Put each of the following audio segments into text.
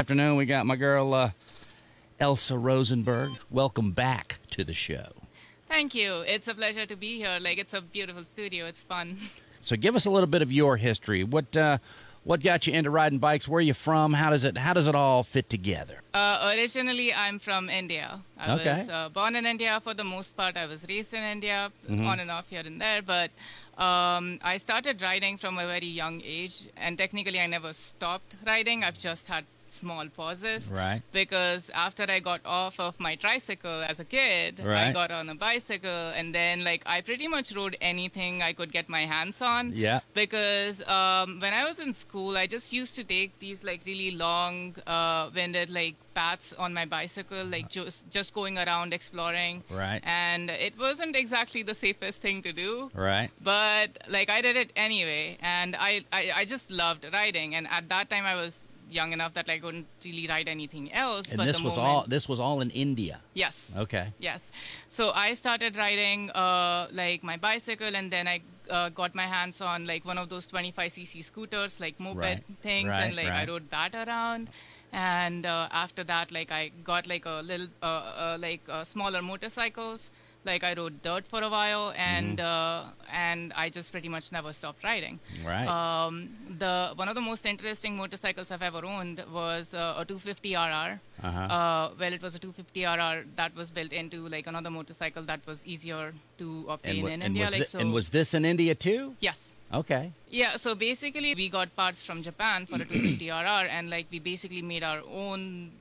afternoon. We got my girl, Elsa Rosenburg. Welcome back to the show. Thank you. It's a pleasure to be here. Like, it's a beautiful studio. It's fun. So give us a little bit of your history. What got you into riding bikes? Where are you from? How does it all fit together? Originally, I'm from India. I was born in India for the most part. I was raised in India, on and off here and there. But I started riding from a very young age. And technically, I never stopped riding. I've just had small pauses. Right. Because after I got off of my tricycle as a kid, I got on a bicycle. And then, like, I pretty much rode anything I could get my hands on. Yeah. Because when I was in school, I just used to take these, like, really long, winded, like, paths on my bicycle, like just going around exploring. Right. And it wasn't exactly the safest thing to do. Right. But, like, I did it anyway. And I just loved riding. And at that time, I was young enough that I couldn't really ride anything else. And but this was all in India. Yes. Okay. Yes. So I started riding like my bicycle, and then I got my hands on like one of those 25cc scooters, like moped things, and like I rode that around. And after that, like I got like a little smaller motorcycles. Like I rode dirt for a while, and I just pretty much never stopped riding. Right. One of the most interesting motorcycles I've ever owned was a 250RR. Well, it was a 250RR that was built into like another motorcycle that was easier to obtain in India. And was this in India too? Yes. Okay. Yeah, so basically we got parts from Japan for a 250RR, and like we basically made our own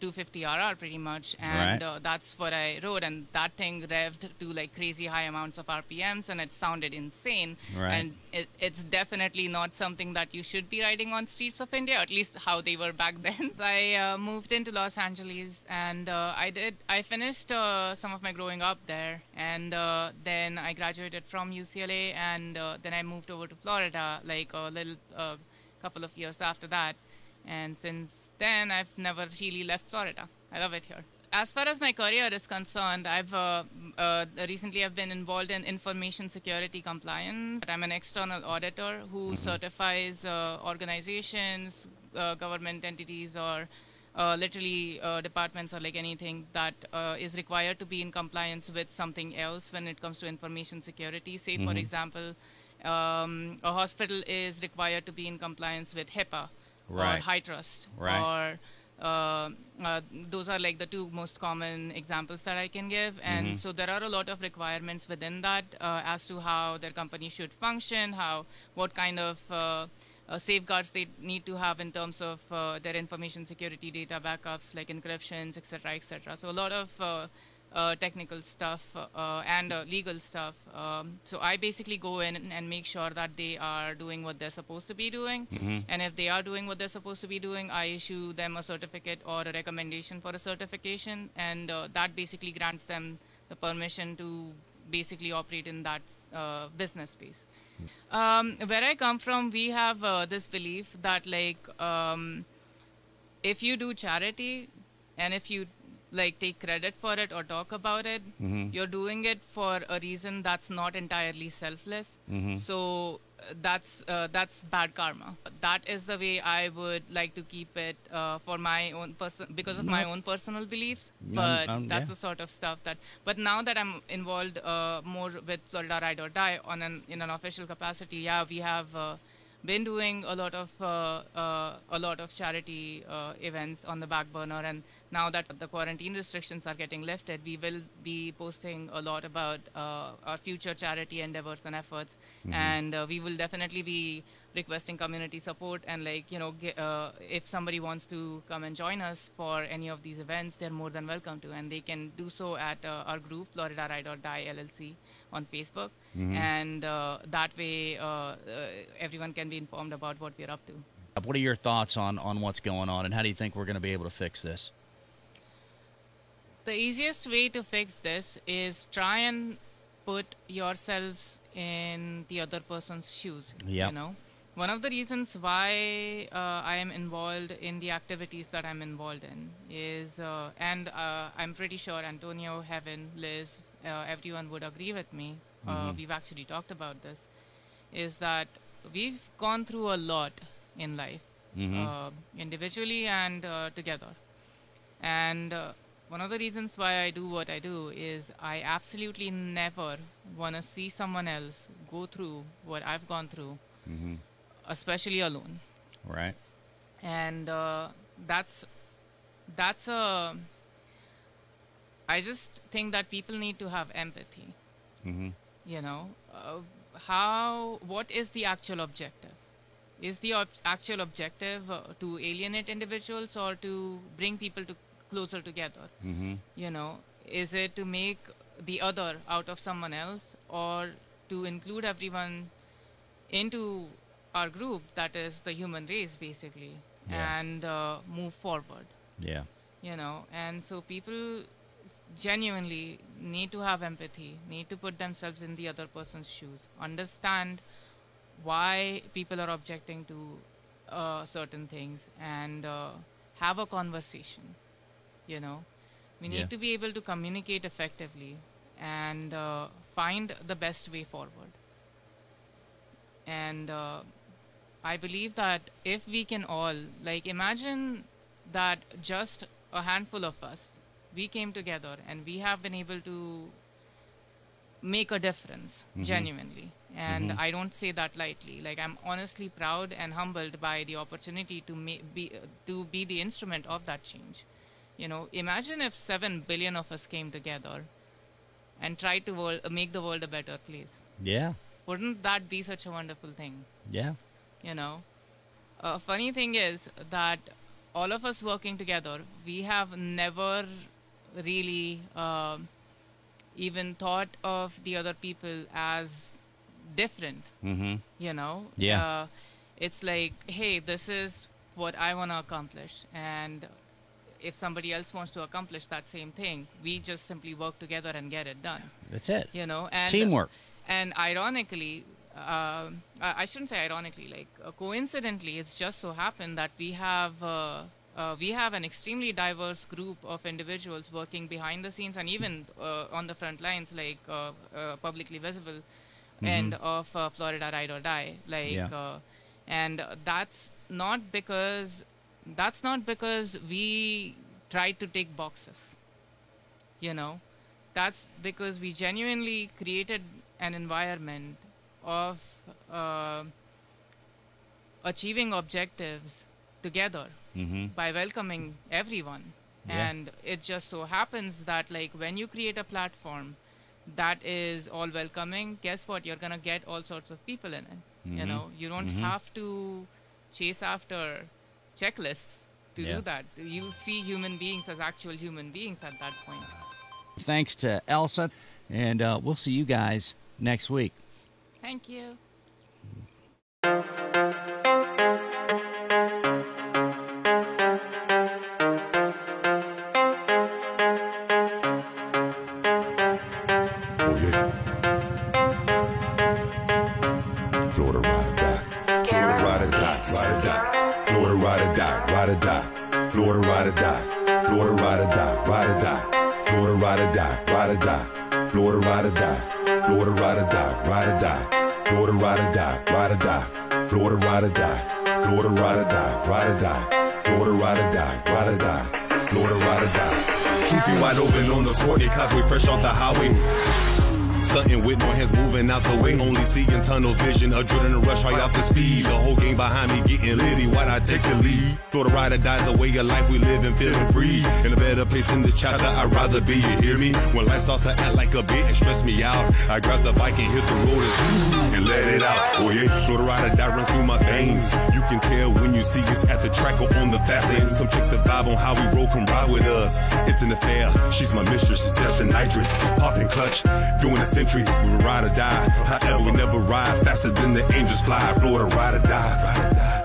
250RR pretty much, and that's what I rode, and that thing revved to like crazy high amounts of RPMs, and it sounded insane. And it's definitely not something that you should be riding on streets of India, at least how they were back then. I moved into Los Angeles, and I finished some of my growing up there, and then I graduated from UCLA, and then I moved over to Florida like a little couple of years after that, and since then I've never really left Florida. I love it here. As far as my career is concerned, I've been involved in information security compliance. I'm an external auditor who certifies organizations, government entities, or literally departments, or like anything that is required to be in compliance with something else when it comes to information security. Say, for example, a hospital is required to be in compliance with HIPAA. Or high trust, or those are like the two most common examples that I can give. And so there are a lot of requirements within that as to how their company should function, what kind of safeguards they need to have in terms of their information security data backups, like encryptions, etc., etc. So a lot of technical stuff and legal stuff. So I basically go in and make sure that they are doing what they're supposed to be doing. And if they are doing what they're supposed to be doing, I issue them a certificate or a recommendation for a certification, and that basically grants them the permission to basically operate in that business space. Where I come from, we have this belief that like if you do charity, and if you like take credit for it or talk about it, you're doing it for a reason that's not entirely selfless. So that's bad karma. That is the way I would like to keep it for my own because of my own personal beliefs. But that's the sort of stuff that. But now that I'm involved more with Florida Ride or Die in an official capacity, yeah, we have been doing a lot of charity events on the back burner, and now that the quarantine restrictions are getting lifted, we will be posting a lot about our future charity endeavors and efforts, and we will definitely be requesting community support, and like if somebody wants to come and join us for any of these events, they're more than welcome to, and they can do so at our group Florida Ride or Die LLC on Facebook, and that way everyone can be informed about what we're up to. What are your thoughts on what's going on, and how do you think we're going to be able to fix this? The easiest way to fix this is try and put yourselves in the other person's shoes. You know, one of the reasons why I am involved in the activities that I'm involved in is, and I'm pretty sure Antonio, Heaven, Liz, everyone would agree with me. We've actually talked about this, is that we've gone through a lot in life. individually and together. And one of the reasons why I do what I do is I absolutely never want to see someone else go through what I've gone through, especially alone. Right. And that's a, I just think that people need to have empathy. You know, what is the actual objective? Is the actual objective to alienate individuals or to bring people closer together? You know, is it to make the other out of someone else, or to include everyone into our group, that is the human race, basically, and move forward? Yeah. You know, and so people genuinely need to have empathy, need to put themselves in the other person's shoes, understand why people are objecting to certain things, and have a conversation. You know, we need to be able to communicate effectively and find the best way forward. And I believe that if we can all, like, imagine that just a handful of us, we came together and we have been able to make a difference genuinely. And I don't say that lightly. Like, I'm honestly proud and humbled by the opportunity to be the instrument of that change. You know, imagine if 7 billion of us came together and tried to make the world a better place. Yeah. Wouldn't that be such a wonderful thing? Yeah. You know, funny thing is that all of us working together, we have never really even thought of the other people as different. You know? Yeah. It's like, hey, this is what I want to accomplish. And if somebody else wants to accomplish that same thing, we just simply work together and get it done. That's it. You know? And teamwork. And ironically, I shouldn't say ironically, like coincidentally, it's just so happened that we have an extremely diverse group of individuals working behind the scenes and even on the front lines, like publicly visible end of Florida Ride or Die. Like, and that's not because we tried to tick boxes. You know, that's because we genuinely created an environment of achieving objectives together by welcoming everyone. And it just so happens that, like, when you create a platform that is all welcoming, guess what? You're going to get all sorts of people in it. You know, you don't have to chase after checklists to do that. You see human beings as actual human beings at that point. Thanks to Elsa, and we'll see you guys next week. Thank you. Florida ride or die. Florida ride or die, ride or die. Florida ride or die, ride or die. Florida ride or die. Florida ride or die, ride or die. Florida ride or die, ride or die. Florida ride or die. Florida ride or die, ride or die. Florida ride or die, ride or die. Florida ride or die. Florida ride or die, ride or die. Florida ride or die, ride or die. Florida ride or die. Two feet wide open on the Courtney Causeway, fresh off the highway. Stunting with no hands moving out the way, only seeing tunnel vision, adrenaline rush right off the speed. The whole game behind me getting litty, why'd I take the lead? Florida ride or die's a way of life we live and feeling free. In a better place in the chapter, I'd rather be, you hear me? When life starts to act like a bit and stress me out, I grab the bike and hit the road and let it out. Oh yeah, Florida ride or die runs through my veins. You can tell when you see us at the track or on the fast lanes. Come check the vibe on how we roll, come ride with us. It's an affair, she's my mistress, just a nitrous, popping clutch, doing a century, we will ride or die. However, we never ride faster than the angels fly. Florida ride or die, ride or die.